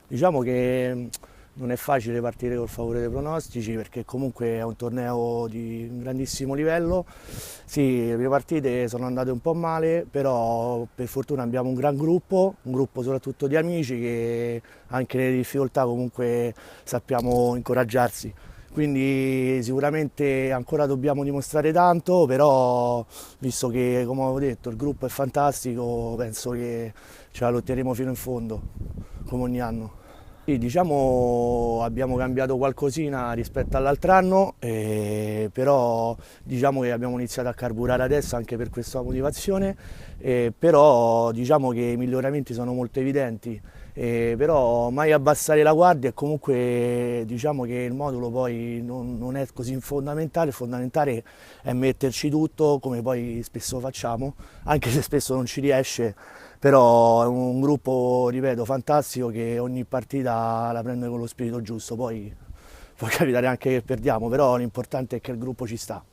Diciamo che non è facile partire col favore dei pronostici perché comunque è un torneo di un grandissimo livello. Sì, le prime partite sono andate un po' male, però per fortuna abbiamo un gruppo soprattutto di amici che anche nelle difficoltà comunque sappiamo incoraggiarsi. Quindi sicuramente ancora dobbiamo dimostrare tanto, però visto che, come ho detto, il gruppo è fantastico, penso che ce la lotteremo fino in fondo, come ogni anno. Sì, diciamo abbiamo cambiato qualcosina rispetto all'altro anno, però diciamo che abbiamo iniziato a carburare adesso anche per questa motivazione, però diciamo che i miglioramenti sono molto evidenti, però mai abbassare la guardia e comunque diciamo che il modulo poi non è così fondamentale, il fondamentale è metterci tutto come poi spesso facciamo, anche se spesso non ci riesce, però è un gruppo, ripeto, fantastico che ogni partita la prende con lo spirito giusto, poi può capitare anche che perdiamo, però l'importante è che il gruppo ci sta.